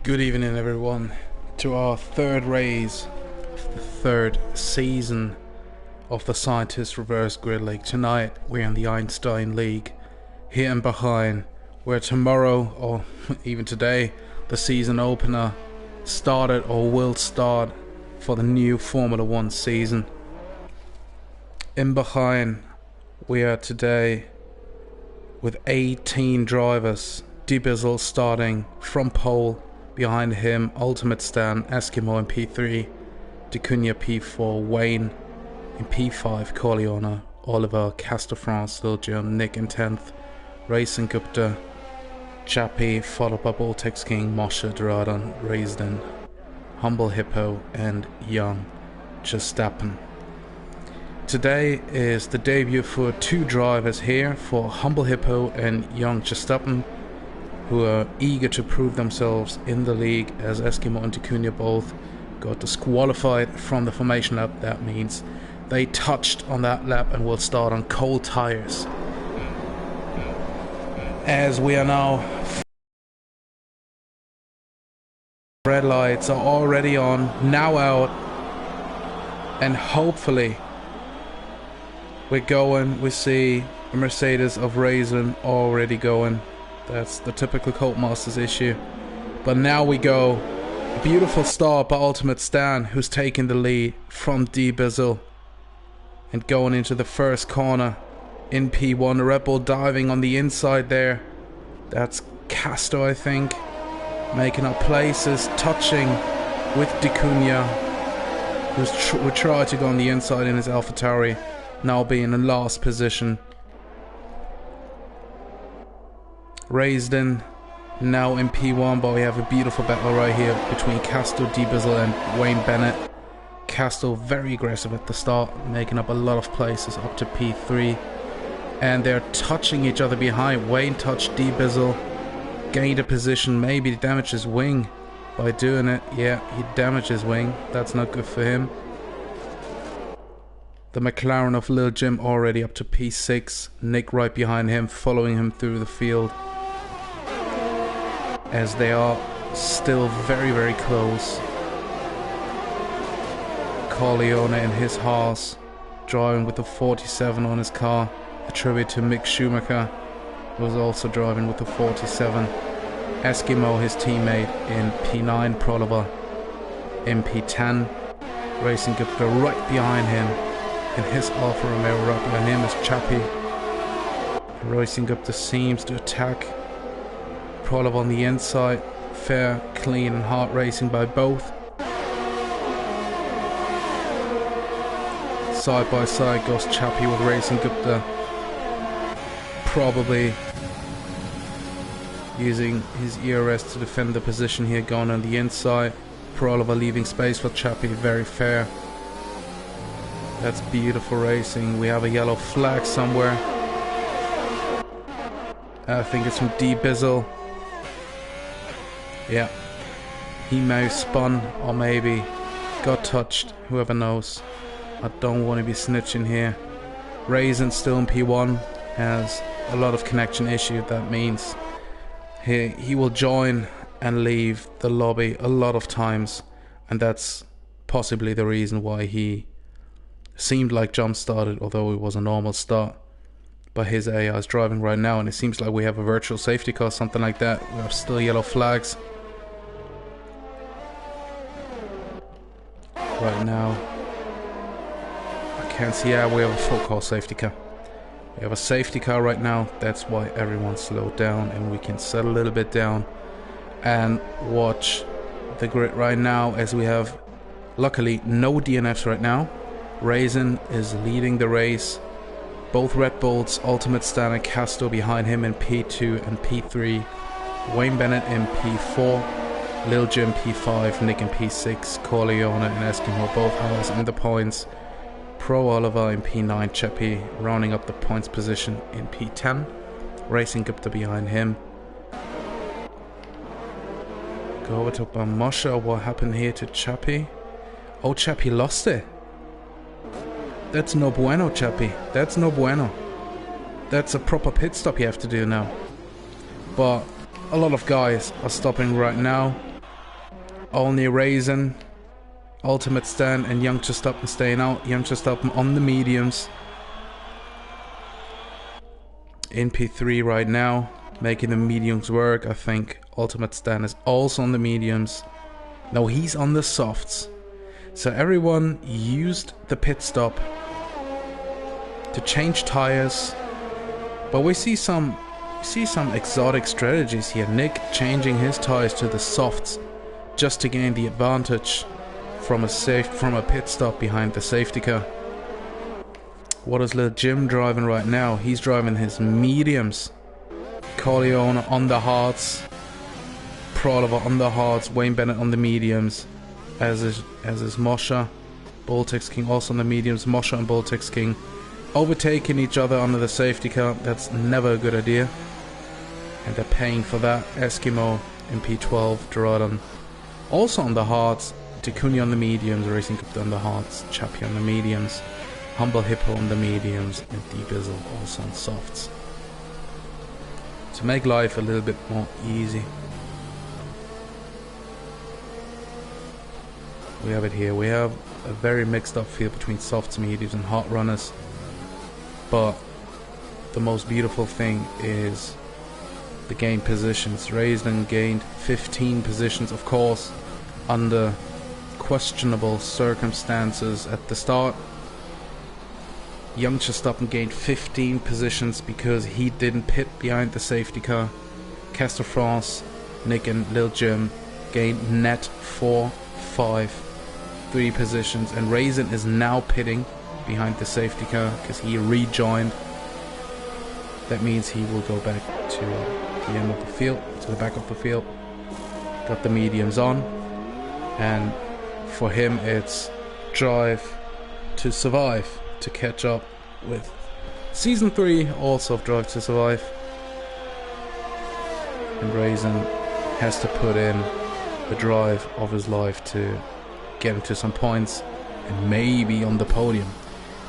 Good evening everyone to our third race of the third season of the Scientist Reverse Grid League. Tonight we're in the Einstein League here in Bahrain, where tomorrow, or even today, the season opener started or will start for the new Formula 1 season. In Bahrain we are today with 18 drivers. Dibizel starting from pole. Behind him, Ultimate Stan, Eskimo in P3, D'Cunha P4, Wayne in P5, Corleone, Oliver, Castor France, Lil Jim, Nick in 10th, Racing Gupta, Chappie, followed by Baltex King, Moshe, Duradan, Raisden, Humble Hippo, and Young Justappen. Today is the debut for two drivers here, for Humble Hippo and Young Justappen, who are eager to prove themselves in the league, as Eskimo and D'Cunha both got disqualified from the formation lap. That means they touched on that lap and will start on cold tires. As we are now, red lights are already on, now out, and hopefully we're going. We see a Mercedes of Raisin already going. That's the typical Codemasters issue. But now we go. A beautiful start by Ultimate Stan, who's taking the lead from Dibizel. And going into the first corner in P1. The Red Bull diving on the inside there. That's Castro, I think. Making up places, touching with D'Cunha, who's would try to go on the inside in his AlphaTauri, now being in last position. Raisden now in P1, but we have a beautiful battle right here between Castor, Dibizel and Wayne Bennett. Castor very aggressive at the start, making up a lot of places up to P3, and they're touching each other behind. Wayne touched Dibizel, gained a position, maybe damaged his wing by doing it. Yeah, he damaged his wing, that's not good for him. The McLaren of Lil Jim already up to P6, Nick right behind him, following him through the field, as they are still very, very close. Corleone in his Haas, driving with the 47 on his car, a tribute to Mick Schumacher, who was also driving with the 47. Eskimo, his teammate, in P9, Proliver in P10, Racing Gupta right behind him, in his Alfa Romeo right behind him is Chappie. Racing Gupta seems to attack Prolov on the inside. Fair, clean and hard racing by both. Side by side goes Chappie with Racing Gupta, probably using his ERS to defend the position here, going on the inside. Prolov leaving space for Chappie, very fair. That's beautiful racing. We have a yellow flag somewhere. I think it's from Dibizel. Yeah, he may have spun or maybe got touched, whoever knows. I don't want to be snitching here. Raisin still in P1, has a lot of connection issue. That means he will join and leave the lobby a lot of times, and that's possibly the reason why he Seemed like jump started, although it was a normal start. But his AI is driving right now, and it seems like we have a virtual safety car, something like that. We have still yellow flags. Right now, I can't see. Yeah, we have a full call safety car. We have a safety car right now. That's why everyone's slowed down, and we can settle a little bit down and watch the grid right now, as we have luckily no DNFs right now. Raisin is leading the race. Both Red Bulls, Ultimate Stan and Casto behind him in P2 and P3. Wayne Bennett in P4. Lil Jim P5, Nick in P6. Corleone and Eskimo both hours in the points. Pro Oliver in P9. Cheppy rounding up the points position in P10. Racing Gupta behind him. Go over to Mosha. What happened here to Chappie? Oh, Chappie lost it. That's no bueno, Chappie. That's no bueno. That's a proper pit stop you have to do now. But a lot of guys are stopping right now. Only Raisin, Ultimate Stan and Young Verstappen staying out. Young Verstappen on the mediums. In P3 right now, making the mediums work. I think Ultimate Stan is also on the mediums. No, he's on the softs. So everyone used the pit stop to change tires, but we see some exotic strategies here. Nick changing his tires to the softs just to gain the advantage from a pit stop behind the safety car. What is Lil Jim driving right now? He's driving his mediums. Corleone on the hards, Pro Oliver on the hards, Wayne Bennett on the mediums. As is Mosha. Baltics King also on the mediums. Mosha and Baltics King overtaking each other under the safety car. That's never a good idea. And they're paying for that. Eskimo in P12. Gerardon also on the hards. Takuni on the mediums. Racing Cup on the hards. Chappie on the mediums. Humble Hippo on the mediums. And D-Bizzle also on softs. To make life a little bit more easy. We have it here. We have a very mixed up field between softs, mediums and hot runners. But the most beautiful thing is the gained positions. Raisin gained 15 positions, of course, under questionable circumstances at the start. Young Verstappen gained 15 positions because he didn't pit behind the safety car. Castor France, Nick and Lil Jim gained net 4, 5, 3 positions, and Raisin is now pitting behind the safety car because he rejoined. That means he will go back to the end of the field, to the back of the field. Got the mediums on, and for him it's drive to survive, to catch up with season 3 also of Drive to Survive. And Raisin has to put in the drive of his life to get into some points and maybe on the podium.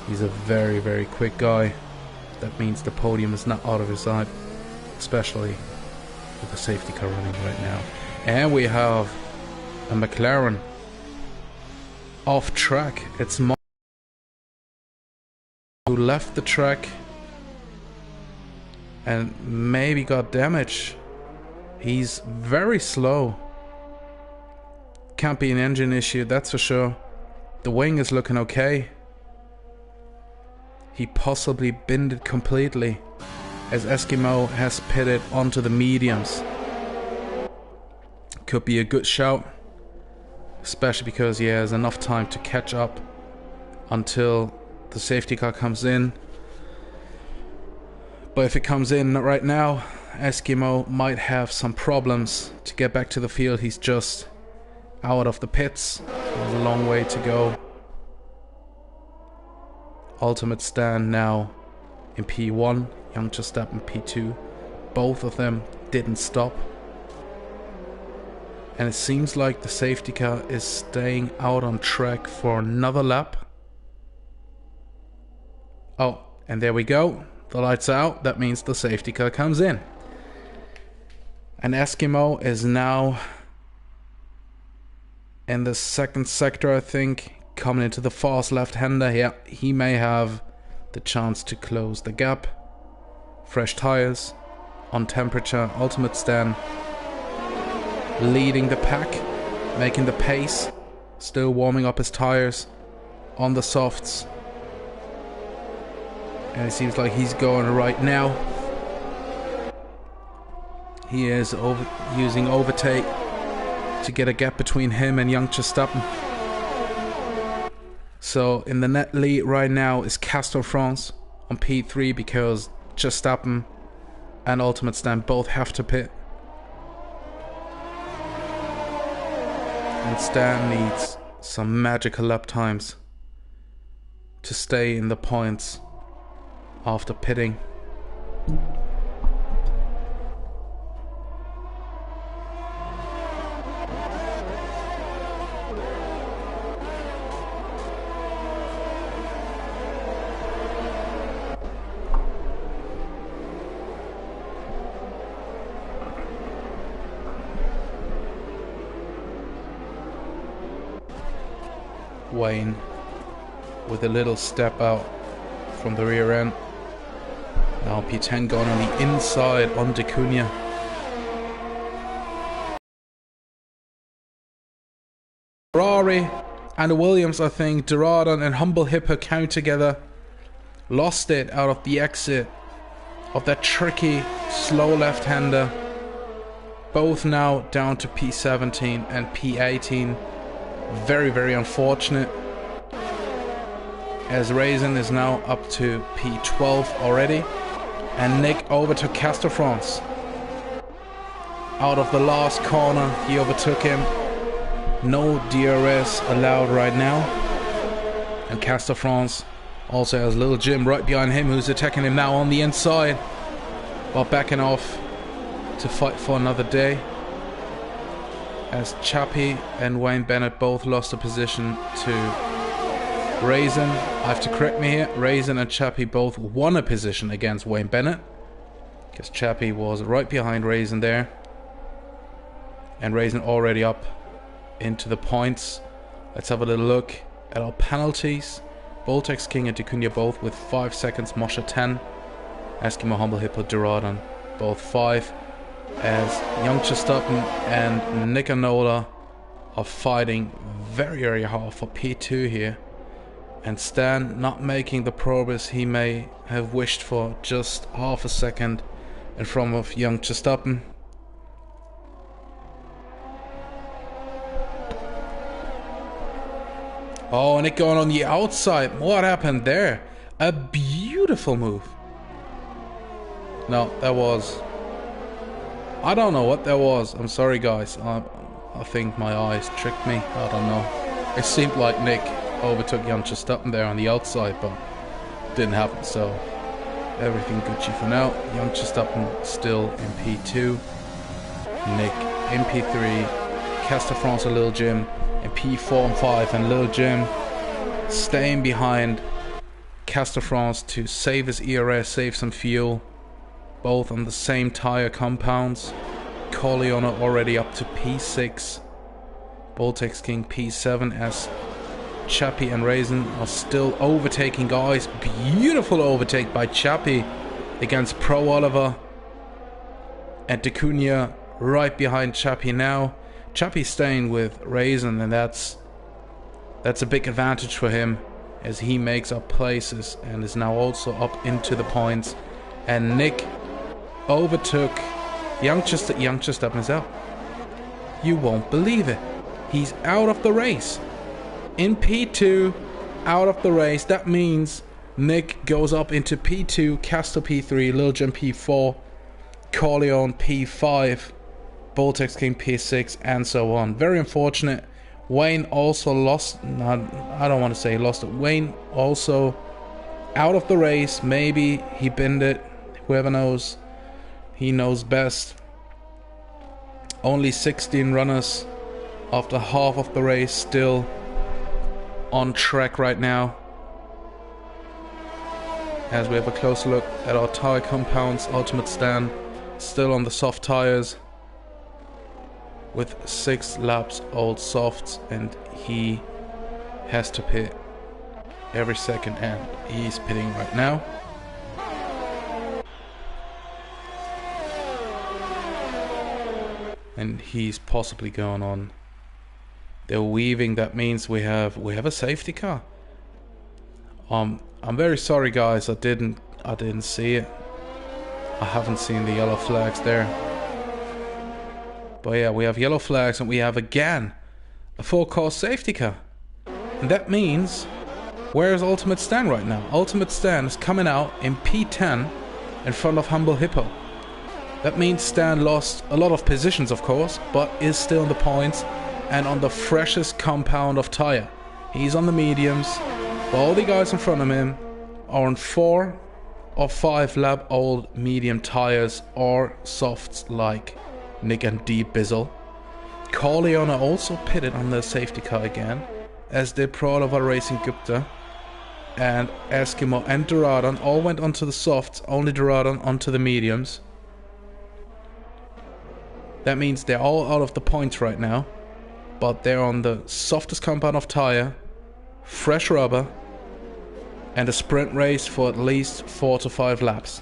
He's a very, very quick guy. That means the podium is not out of his sight, especially with the safety car running right now. And we have a McLaren off track. It's Mark who left the track and maybe got damage. He's very slow. Can't be an engine issue, that's for sure. The wing is looking okay. He possibly binned it completely, as Eskimo has pitted onto the mediums. Could be a good shout, especially because he has enough time to catch up until the safety car comes in. But if it comes in right now, Eskimo might have some problems to get back to the field. He's just out of the pits. There's a long way to go. Ultimate Stan now in P1, Young Verstappen P2. Both of them didn't stop. And it seems like the safety car is staying out on track for another lap. Oh, and there we go. The lights are out. That means the safety car comes in. And Eskimo is now in the second sector, I think, coming into the fast left-hander. Yeah, he may have the chance to close the gap. Fresh tires, on temperature, ultimate stand, leading the pack, making the pace, still warming up his tires on the softs. And it seems like he's going right now. He is using overtake to get a gap between him and young Verstappen. So in the net lead right now is Castor France on P3 because Verstappen and Ultimate Stand both have to pit. And Stan needs some magical lap times to stay in the points after pitting. Wayne with a little step out from the rear end. Now P10 going on the inside on D'Cunha. Ferrari and Williams, I think, Duradon and Humble Hippo came together, lost it out of the exit of that tricky slow left-hander. Both now down to P17 and P18. Very, very unfortunate, as Raisin is now up to P12 already, and Nick overtook Castor France. Out of the last corner, he overtook him. No DRS allowed right now, and Castor France also has Little Jim right behind him, who's attacking him now on the inside, while backing off to fight for another day. As Chappie and Wayne Bennett both lost a position to Raisin. I have to correct me here. Raisin and Chappie both won a position against Wayne Bennett, because Chappie was right behind Raisin there. And Raisin already up into the points. Let's have a little look at our penalties. Boltex King and D'Cunha both with 5 seconds. Moshe 10. Eskimo Humble Hippo Duradon both 5. As young Verstappen and Nick Anola are fighting very, very hard for P2 here. And Stan not making the progress he may have wished for, just half a second in front of young Verstappen. Oh, Nick going on the outside. What happened there? A beautiful move. No, that was... I don't know what that was. I'm sorry, guys. I think my eyes tricked me. I don't know. It seemed like Nick overtook Jan Verstappen there on the outside, but didn't happen. So everything Gucci for now. Jan Verstappen still in P2. Nick in P3. Castor France and Lil Jim in P4 and 5, and Lil Jim staying behind Castor France to save his ERS, save some fuel. Both on the same tire compounds. Corleone already up to P6. Boltex King P7, as Chappie and Raisin are still overtaking guys. Beautiful overtake by Chappie against Pro Oliver. And D'Cunha right behind Chappie now. Chappie staying with Raisin, and that's a big advantage for him, as he makes up places and is now also up into the points. And Nick overtook young Verstappen is out. You won't believe it. He's out of the race. In P2, out of the race. That means Nick goes up into P2, Castor P3, Lil Jim P4, Corleone P5, Boltex King P6, and so on. Very unfortunate. Wayne also lost. I don't want to say he lost it. Wayne also out of the race. Maybe he binned it. Whoever knows. He knows best. Only 16 runners after half of the race, still on track right now. As we have a closer look at our tire compounds, Ultimate Stand still on the soft tires with 6 laps old softs, and he has to pit every second, and he's pitting right now. And he's possibly going on. They're weaving. That means we have a safety car. I'm very sorry, guys. I didn't see it. I haven't seen the yellow flags there. But yeah, we have yellow flags, and we have again a full-course safety car. And that means, where's Ultimate Stan right now? Ultimate Stan is coming out in P10 in front of Humble Hippo. That means Stan lost a lot of positions, of course, but is still in the points and on the freshest compound of tire. He's on the mediums, but all the guys in front of him are on 4 or 5 lap old medium tires or softs like Nick and D Bizzle. Corleone also pitted on the safety car again, as did Prolova Racing Gupta, and Eskimo and Duradon all went onto the softs, only Duradon onto the mediums. That means they're all out of the points right now, but they're on the softest compound of tire, fresh rubber, and a sprint race for at least 4 to 5 laps.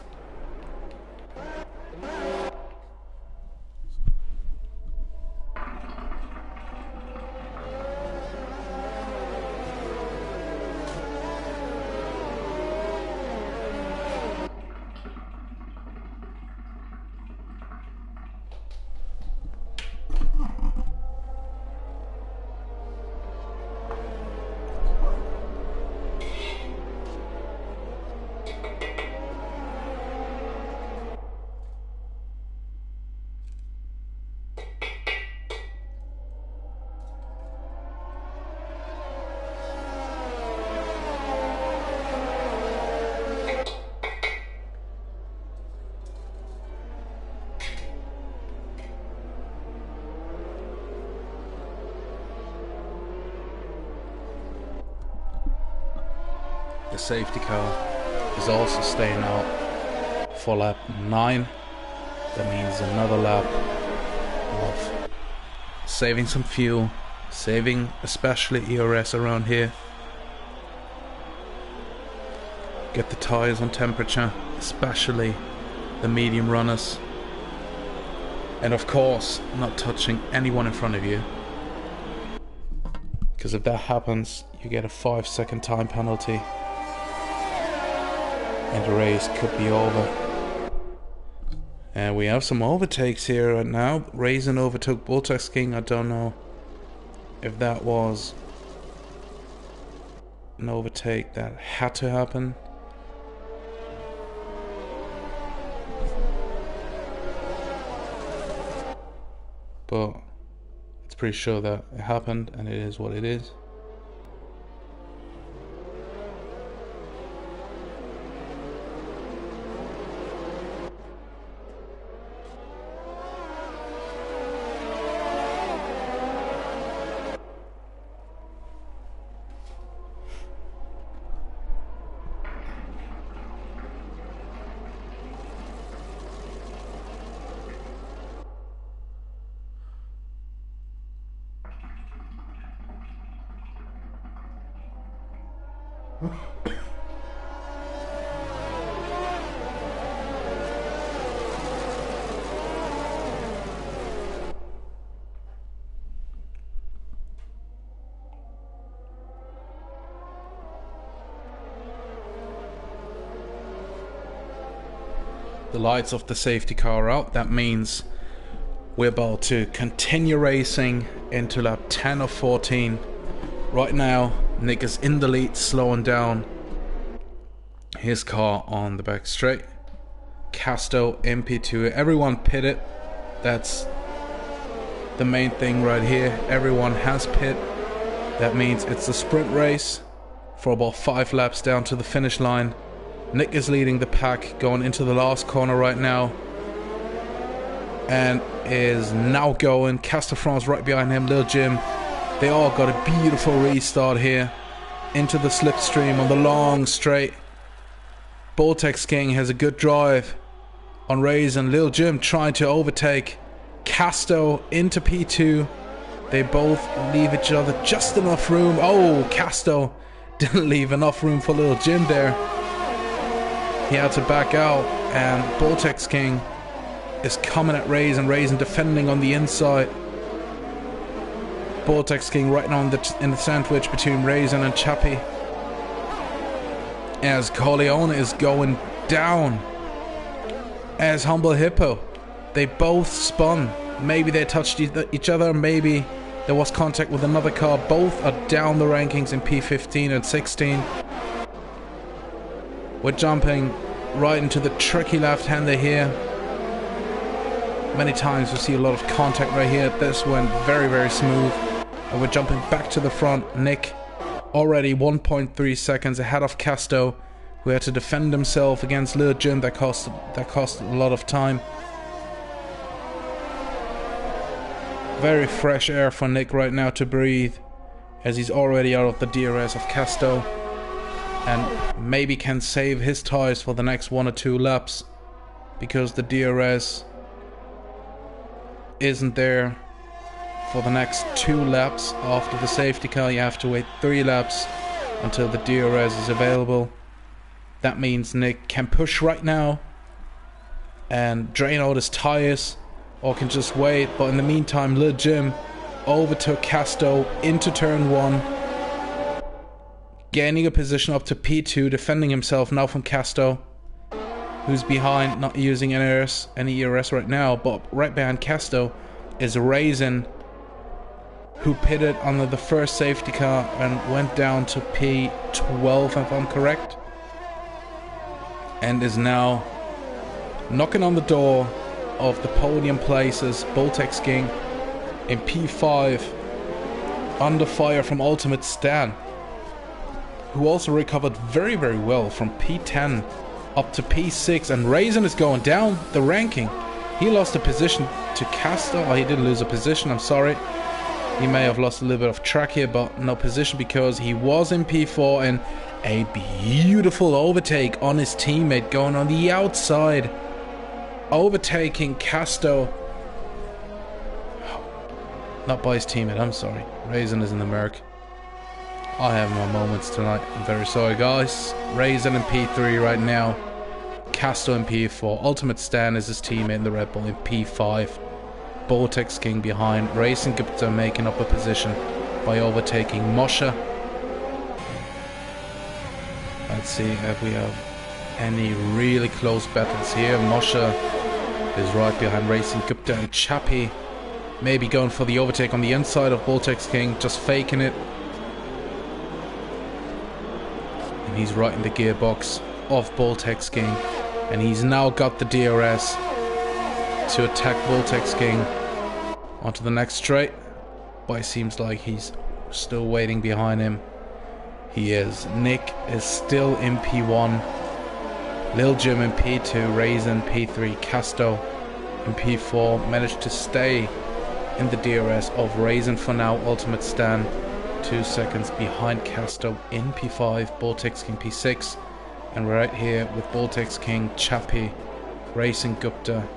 The safety car is also staying out for lap 9. That means another lap of saving some fuel, saving especially ERS around here. Get the tires on temperature, especially the medium runners. And of course, not touching anyone in front of you. Because if that happens, you get a 5-second time penalty. And the race could be over. And we have some overtakes here right now. Raisin overtook Vortex King. I don't know if that was an overtake that had to happen. But it's pretty sure that it happened, and it is what it is. The lights of the safety car are out. That means we're about to continue racing into lap 10 of 14. Right now, Nick is in the lead, slowing down his car on the back straight. Casto, MP2, everyone pitted. That's the main thing right here. Everyone has pit. That means it's a sprint race for about 5 laps down to the finish line. Nick is leading the pack, going into the last corner right now, and is now going. Castor France right behind him, Lil Jim. They all got a beautiful restart here into the slipstream on the long straight. Boltex King has a good drive on Raisin. Lil Jim trying to overtake Casto into P2. They both leave each other just enough room. Oh, Casto didn't leave enough room for little Jim there. He had to back out, and Boltex King is coming at Raisin. Raisin defending on the inside. Boltex King right now in the sandwich between Raisin and Chappie. As Corleone is going down. As Humble Hippo. They both spun. Maybe they touched each other. Maybe there was contact with another car. Both are down the rankings in P15 and 16. We're jumping right into the tricky left-hander here. Many times we see a lot of contact right here. This went very, very smooth. And we're jumping back to the front. Nick already 1.3 seconds ahead of Casto, who had to defend himself against Lil Jim. That cost a lot of time. Very fresh air for Nick right now to breathe, as he's already out of the DRS of Casto, and maybe can save his tires for the next 1 or 2 laps, because the DRS isn't there for the next 2 laps. After the safety car, you have to wait 3 laps until the DRS is available. That means Nick can push right now and drain out his tires, or can just wait. But in the meantime, Lil Jim overtook Casto into turn 1, gaining a position up to P2, defending himself now from Casto, who's behind, not using any ERS right now. But right behind Casto is Raisin, who pitted under the first safety car and went down to P12, if I'm correct, and is now knocking on the door of the podium places. Boltex King in P5, under fire from Ultimate Stan, who also recovered very, very well from P10 up to P6. And Raisin is going down the ranking. He lost a position to Casto. Oh, he didn't lose a position, I'm sorry. He may have lost a little bit of track here, but no position, because he was in P4, and a beautiful overtake on his teammate going on the outside, overtaking Casto. Not by his teammate, I'm sorry. Raisin is in the Merc. I have my moments tonight. I'm very sorry, guys. Raisin in P3 right now. Casto in P4. Ultimate Stan is his teammate in the Red Bull in P5. Boltex King behind. Racing Gupta making up a position by overtaking Moshe. Let's see if we have any really close battles here. Moshe is right behind Racing Gupta, and Chappie maybe going for the overtake on the inside of Boltex King, just faking it. And he's right in the gearbox of Boltex King, and he's now got the DRS to attack Boltex King onto the next straight, but it seems like he's still waiting behind him. He is. Nick is still in P1. Lil Jim in P2, Raisin P3, Casto in P4. Managed to stay in the DRS of Raisin for now. Ultimate Stan 2 seconds behind Casto in P5. Boltex King P6. And we're right here with Boltex King, Chappie, Racing Gupta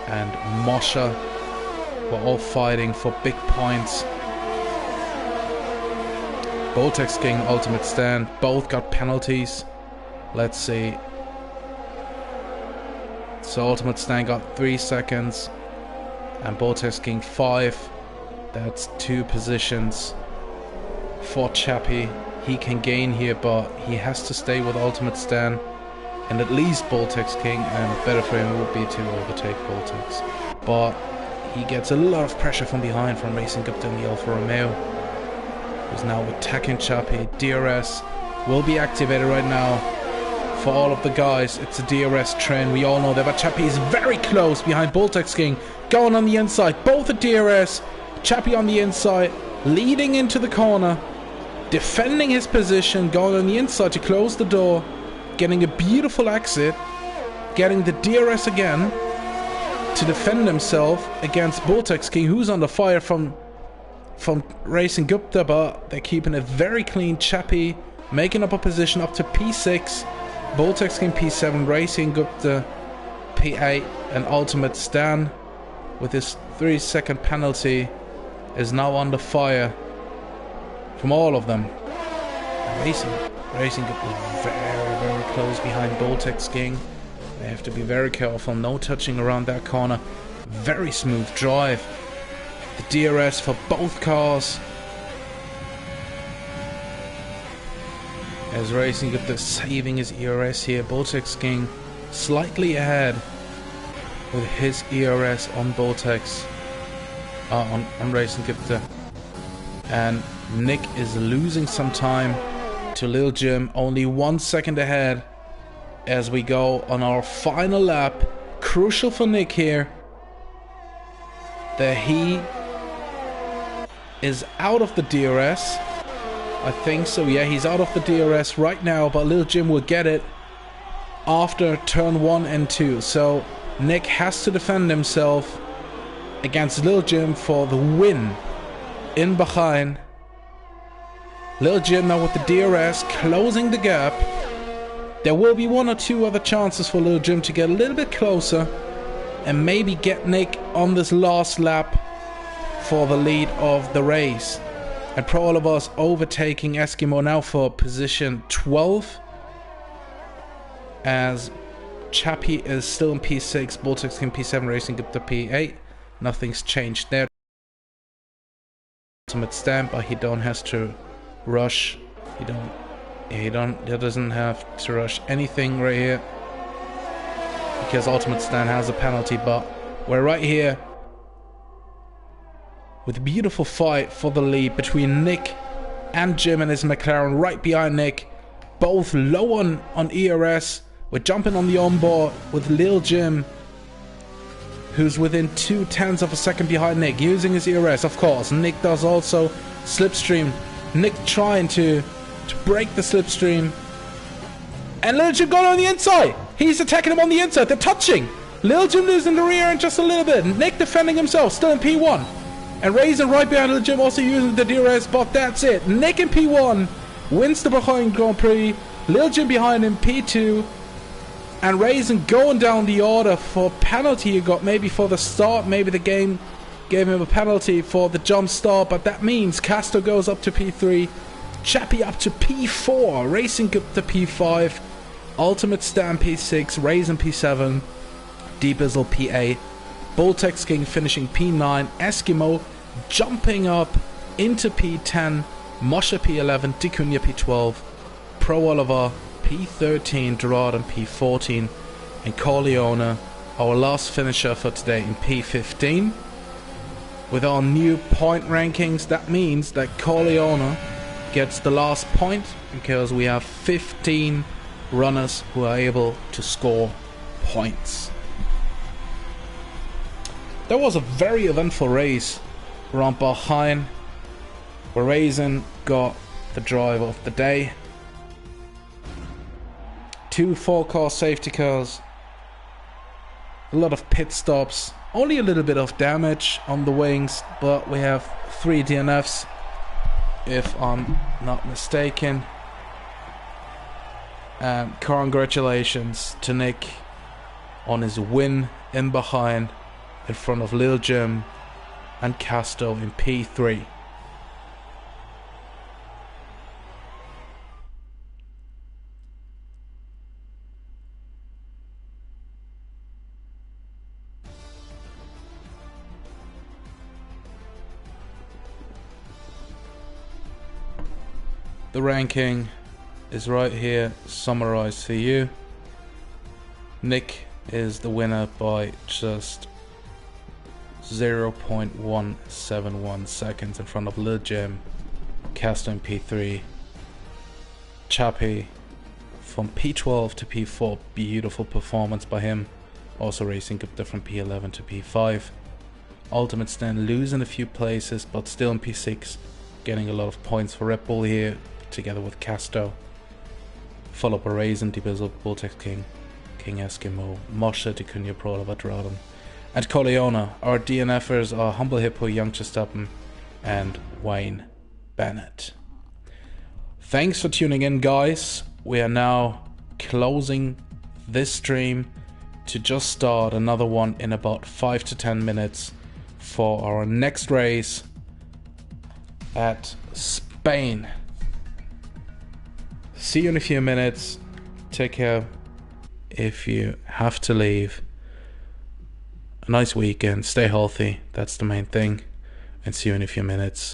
and Moshe. We're all fighting for big points. Boltex King, Ultimate Stan, both got penalties. Let's see. So Ultimate Stan got 3 seconds and Boltex King 5. That's 2 positions for Chappie. He can gain here, but he has to stay with Ultimate Stan and at least Boltex King, and better for him would be to overtake Boltex. But he gets a lot of pressure from behind from Racing Gupta in the Alfa Romeo, who's now attacking Chappie. DRS will be activated right now for all of the guys. It's a DRS trend, we all know that, but Chappie is very close behind Boltex King, going on the inside. Both at DRS, Chappie on the inside, leading into the corner, defending his position, going on the inside to close the door, getting a beautiful exit, getting the DRS again to defend himself against Boltex King, who's under fire from Racing Gupta, but they're keeping it very clean. Chappie making up a position up to P6, Boltex King P7, Racing Gupta P8, and Ultimate Stan with his 3-second penalty is now under fire from all of them. Racing was very close behind Boltex King. They have to be very careful, no touching around that corner. Very smooth drive. The DRS for both cars. As Racing Up saving his ERS here. Boltex King slightly ahead with his ERS on Boltex. On Racing Up. And Nick is losing some time to Lil Jim, only 1 second ahead as we go on our final lap. Crucial for Nick here that he is out of the DRS. I think so, yeah, he's out of the DRS right now, but Lil Jim will get it after turn 1 and 2. So Nick has to defend himself against Lil Jim for the win in Bahrain. Lil Jim now with the DRS closing the gap. There will be 1 or 2 other chances for Lil Jim to get a little bit closer and maybe get Nick on this last lap for the lead of the race. And Pro Oliver's overtaking Eskimo now for position 12, as Chappie is still in P6, Boltex in P7, Racing up to P8. Nothing's changed there. Ultimate stamp, but he don't has to rush. He doesn't have to rush anything right here because Ultimate Stand has a penalty. But we're right here with a beautiful fight for the lead between Nick and Jim and his McLaren. Right behind Nick, both low on ERS. We're jumping on the onboard with Lil Jim, who's within 0.2 of a second behind Nick, using his ERS, of course. Nick does also slipstream. Nick trying to break the slipstream. And Lil Jim got on the inside. He's attacking him on the inside. They're touching. Lil Jim losing the rear end just a little bit. Nick defending himself, still in P1. And Raisin right behind Lil Jim, also using the DRS, but that's it. Nick in P1 wins the Bahrain Grand Prix. Lil Jim behind him, P2. And Raisin going down the order for penalty he got, maybe for the start. Maybe the game gave him a penalty for the jump start, but that means Castro goes up to P3. Chappie up to P4. Racing up to P5. Ultimate Stand P6. Raisin P7. D-Bizzle P8. Boltex King finishing P9. Eskimo jumping up into P10. Moshe P11. Dicunya P12. Pro Oliver P13. Gerard and P14. And Corleone, our last finisher for today, in P15. With our new point rankings, that means that Corleone gets the last point because we have 15 runners who are able to score points. That was a very eventful race around Bahrain, where Raisin got the drive of the day. 2 4-car safety cars, a lot of pit stops, only a little bit of damage on the wings, but we have 3 DNFs if I'm not mistaken. And congratulations to Nick on his win in Bahrain in front of Lil Jim and Casto in P3. The ranking is right here summarized for you. Nick is the winner by just 0.171 seconds in front of Lil Jim, Casto in P3, Chappie from P12 to P4, beautiful performance by him, also racing up from P11 to P5. Ultimate Stand losing a few places but still in P6, getting a lot of points for Red Bull here together with Casto. Follow up a Raisin, D-Bizzle, Boltex King, King Eskimo, Moshe, Dicunya, Pro Oliver, Dradon, and Corleone. Our DNFers are Humble Hippo, Young Verstappen, and Wayne Bennett. Thanks for tuning in, guys. We are now closing this stream to just start another one in about 5 to 10 minutes for our next race at Spain. See you in a few minutes. Take care. If you have to leave, a nice weekend. Stay healthy. That's the main thing. And see you in a few minutes.